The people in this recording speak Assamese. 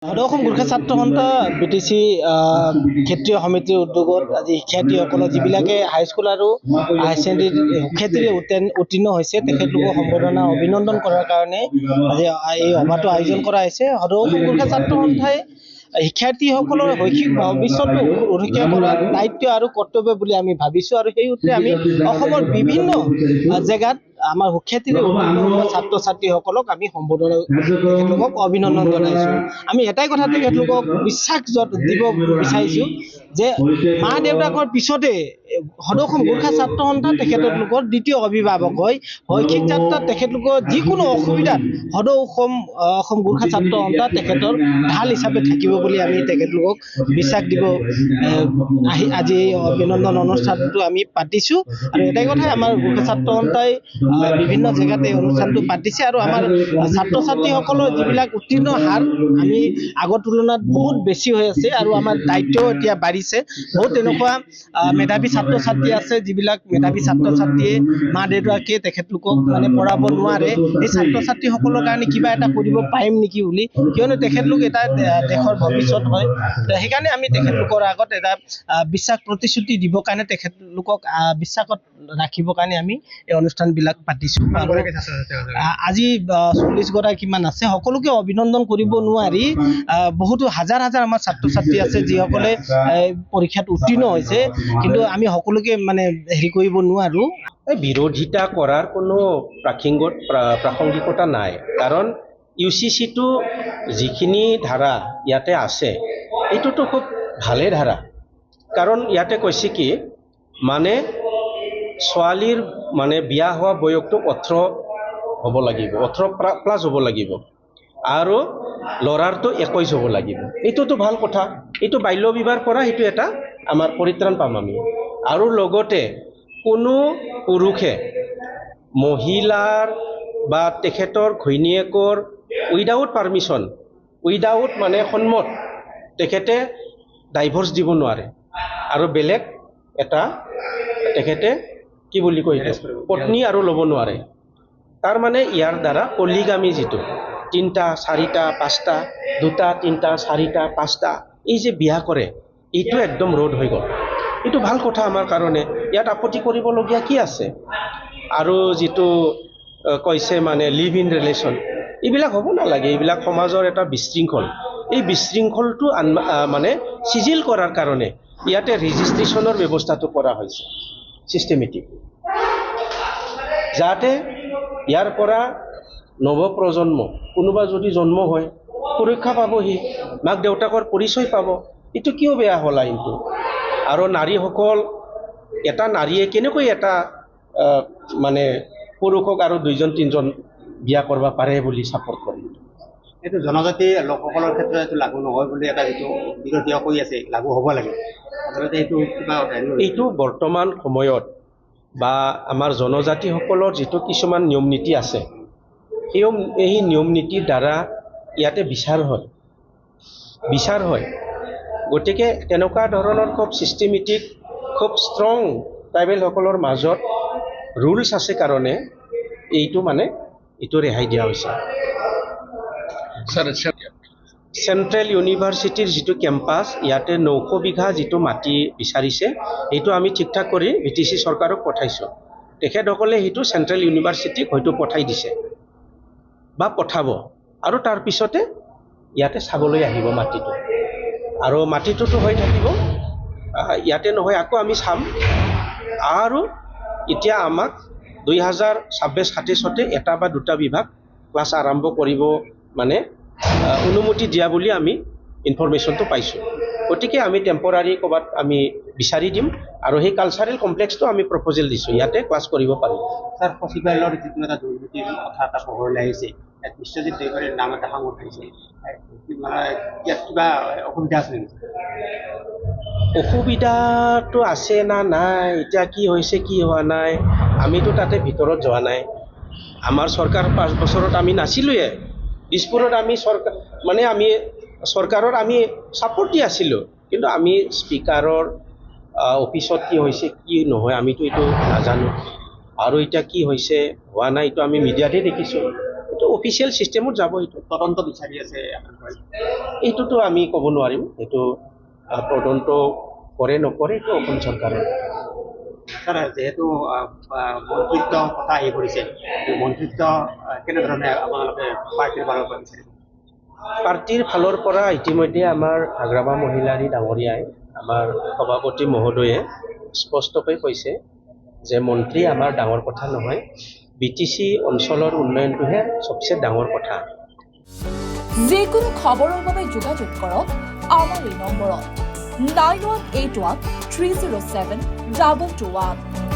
সদৌ গুৰ্খা ছাত্ৰ সন্থা BTC ক্ষেত্ৰীয় সমিতিৰ উদ্যোগত আজি শিক্ষাৰ্থীসকলৰ যিবিলাকে হাইস্কুল আৰু হায়াৰ ছেকেণ্ডেৰী শিক্ষাৰ্থীৰে উত্তীৰ্ণ হৈছে তেখেতলোকক সম্বৰ্ধনা অভিনন্দন কৰাৰ কাৰণে আজি এই সভাটো আয়োজন কৰা হৈছে। সদৌ গুৰ্খা ছাত্ৰ সন্থাই শিক্ষাৰ্থীসকলৰ শৈক্ষিক ভৱিষ্যতটো সুৰক্ষা কৰাৰ দায়িত্ব আৰু কৰ্তব্য বুলি আমি ভাবিছোঁ আৰু সেই সূত্ৰে আমি অসমৰ বিভিন্ন জেগাত আমাৰ শিক্ষাৰ্থীৰে ছাত্ৰ ছাত্ৰীসকলক আমি সম্বোধন তেখেতলোকক অভিনন্দন জনাইছোঁ। আমি এটাই কথা তেখেতলোকক বিশ্বাস দিব বিচাৰিছোঁ যে মা দেউতাকৰ পিছতে সদৌ গুৰ্খা ছাত্ৰ সন্থা তেখেতলোকৰ দ্বিতীয় অভিভাৱক হয়। শৈক্ষিক যাত্ৰাত তেখেতলোকৰ যিকোনো অসুবিধাত সদৌ অসম গুৰ্খা ছাত্ৰ সন্থা তেখেতৰ ঢাল হিচাপে থাকিব বুলি আমি তেখেতলোকক বিশ্বাস দিব আজি এই অভিনন্দন অনুষ্ঠানটো আমি পাতিছোঁ। আৰু এটাই কথাই আমাৰ গুৰ্খা ছাত্ৰ সন্থাই বিভিন্ন জেগাত এই অনুষ্ঠানটো পাতিছে আৰু আমাৰ ছাত্ৰ ছাত্ৰীসকলৰ যিবিলাক উত্তীৰ্ণ হাৰ আমি আগৰ তুলনাত বহুত বেছি হৈ আছে আৰু আমাৰ দায়িত্বও এতিয়া বাঢ়িছে। বহুত তেনেকুৱা মেধাৱী ছাত্ৰ ছাত্ৰী আছে যিবিলাক মেধাৱী ছাত্ৰ ছাত্ৰীয়ে মা দেউতাকে তেখেতলোকক পঢ়াব নোৱাৰে। এই ছাত্ৰ ছাত্ৰীসকলৰ কাৰণে কিবা এটা কৰিব পাৰিম নেকি বুলি, কিয়নো তেখেতলোক এটা দেশৰ ভৱিষ্যত হয়। সেইকাৰণে আমি তেখেতলোকৰ আগত এটা বিশ্বাস প্ৰতিশ্ৰুতি দিবৰ কাৰণে তেখেতলোকক বিশ্বাসত ৰাখিবৰ কাৰণে আমি এই অনুষ্ঠানবিলাক পাতিছোঁ। আজি 40 গৰাকীমান আছে। সকলোকে অভিনন্দন কৰিব নোৱাৰি, বহুতো হাজাৰ হাজাৰ আমাৰ ছাত্ৰ ছাত্ৰী আছে যিসকলে পৰীক্ষাত উত্তীৰ্ণ হৈছে, কিন্তু আমি সকলোকে হেৰি কৰিব নোৱাৰোঁ। বিৰোধিতা কৰাৰ কোনো প্ৰাসংগিকতা নাই, কাৰণ UCCটো যিখিনি ধাৰা ইয়াতে আছে এইটোতো খুব ভালে ধাৰা। কাৰণ ইয়াতে কৈছে কি ছোৱালীৰ বিয়া হোৱা বয়সটো 18 হ'ব লাগিব, 18+ হ'ব লাগিব আৰু ল'ৰাৰটো 21 হ'ব লাগিব। এইটোতো ভাল কথা। এইটো বাল্য বিবাহৰ পৰা সেইটো এটা আমাৰ পৰিত্ৰাণ পাম আমি। আৰু লগতে কোনো পুৰুষে মহিলাৰ বা তেখেতৰ ঘৈণীয়েকৰ উইদাউট পাৰ্মিশ্যন, উইদাউট সন্মত তেখেতে ডাইভৰ্চ দিব নোৱাৰে আৰু বেলেগ এটা তেখেতে কি বুলি কয় পত্নী আৰু ল'ব নোৱাৰে। তাৰ ইয়াৰ দ্বাৰা পলিগামী যিটো 3টা 4টা 5টা 2টা 3টা 4টা 5টা এই যে বিয়া কৰে এইটো একদম ৰোধ হৈ গ'ল। এইটো ভাল কথা আমাৰ কাৰণে। ইয়াত আপত্তি কৰিবলগীয়া কি আছে? আৰু যিটো কৈছে লিভ ইন ৰিলেশ্যন, এইবিলাক হ'ব নালাগে। এইবিলাক সমাজৰ এটা বিশৃংখল। এই বিশৃংখলটো চিজিল কৰাৰ কাৰণে ইয়াতে ৰেজিষ্ট্ৰেশ্যনৰ ব্যৱস্থাটো কৰা হৈছে চিষ্টেমেটিক, যাতে ইয়াৰ পৰা নৱপ্ৰজন্ম কোনোবা যদি জন্ম হয় সুৰক্ষা পাবহি, মাক দেউতাকৰ পৰিচয় পাব। এইটো কিয় বেয়া হ'ল আইনটো? আৰু নাৰীসকল, এটা নাৰীয়ে কেনেকৈ এটা পুৰুষক আৰু 2জন 3জন বিয়া কৰিব পাৰে বুলি ছাপোৰ্ট কৰে? এইটো জনজাতি লোকসকলৰ ক্ষেত্ৰত এইটো লাগু নহয় বুলি এটা যিটো বিৰোধীয়ে কৈ আছে, লাগু হ'ব লাগে। আচলতে এইটো বৰ্তমান সময়ত বা আমাৰ জনজাতিসকলৰ যিটো কিছুমান নিয়ম নীতি আছে, এই নিয়ম নীতিৰ দ্বাৰা ইয়াতে বিচাৰ হয়। গতিকে তেনেকুৱা ধৰণৰ খুব চিষ্টেমেটিক, খুব ষ্ট্ৰং ট্ৰাইবেলসকলৰ মাজত ৰুলছ আছে কাৰণে এইটো ৰেহাই দিয়া হৈছে। চেণ্ট্ৰেল ইউনিভাৰ্চিটিৰ যিটো কেম্পাছ, ইয়াতে 900 বিঘা যিটো মাটি বিচাৰিছে সেইটো আমি ঠিক ঠাক কৰি BTC চৰকাৰক পঠাইছোঁ। তেখেতসকলে সেইটো চেণ্ট্ৰেল ইউনিভাৰ্চিটিক হয়তো পঠাই দিছে বা পঠাব, আৰু তাৰপিছতে ইয়াতে চাবলৈ আহিব মাটিটো। আৰু মাটিটোতো হৈ থাকিব ইয়াতে নহয়, আকৌ আমি চাম। আৰু এতিয়া আমাক 2026-27 এটা বা 2টা বিভাগ ক্লাছ আৰম্ভ কৰিব অনুমতি দিয়া বুলি আমি ইনফৰমেশ্যনটো পাইছোঁ। গতিকে আমি টেম্পৰাৰী ক'ৰবাত আমি বিচাৰি দিম আৰু সেই কালচাৰেল কমপ্লেক্সটো আমি প্ৰপ'জেল দিছোঁ, ইয়াতে ক্লাছ কৰিব পাৰিম। ছাৰ, সচিবালয়ৰ যিটো এটা দুৰ্নীতিৰ কথা এটা পোহৰলৈ আহিছে, বিশ্বজিৎ দৈমাৰীৰ নাম এটা সাঙুৰ খাইছে, ইয়াত কিবা অসুবিধা আছে নেকি? অসুবিধাটো আছে না নাই, এতিয়া কি হৈছে কি হোৱা নাই, আমিতো তাতে ভিতৰত যোৱা নাই। আমাৰ চৰকাৰ 5 বছৰত আমি নাছিলোঁৱে। দিছপুৰত আমি চৰকাৰৰ আমি ছাপোৰ্ট দি আছিলোঁ, কিন্তু আমি স্পীকাৰৰ অফিচত কি হৈছে কি নহয় আমিতো এইটো নাজানো। আৰু এতিয়া কি হৈছে হোৱা নাই এইটো আমি মিডিয়াতে দেখিছোঁ। এইটো অফিচিয়েল চিষ্টেমত যাব এইটো তদন্ত বিচাৰি আছে আপোনালোকে এইটোতো আমি ক'ব নোৱাৰিম এইটো তদন্ত কৰে নকৰে এইটো অসম চৰকাৰৰ ছাৰ যিহেতু মন্ত্ৰিত্ব কথা আহি পৰিছে এই মন্ত্ৰিত্ব কেনেধৰণে আপোনালোকে পাৰ্টীৰ ফালৰ পৰা বিচাৰিব পাৰ্টীৰ ফালৰ পৰা ইতিমধ্যে আমাৰ আগ্ৰাবা মহিলাৰী ডাঙৰীয়াই আমাৰ সভাপতি মহোদয়ে স্পষ্টকৈ কৈছে যে মন্ত্ৰী আমাৰ ডাঙৰ কথা নহয় BTC অঞ্চলৰ উন্নয়নটোহে সবচে ডাঙৰ কথা যিকোনো খবৰৰ বাবে যোগাযোগ কৰক আমাৰ এই নম্বৰত 9181 307 2221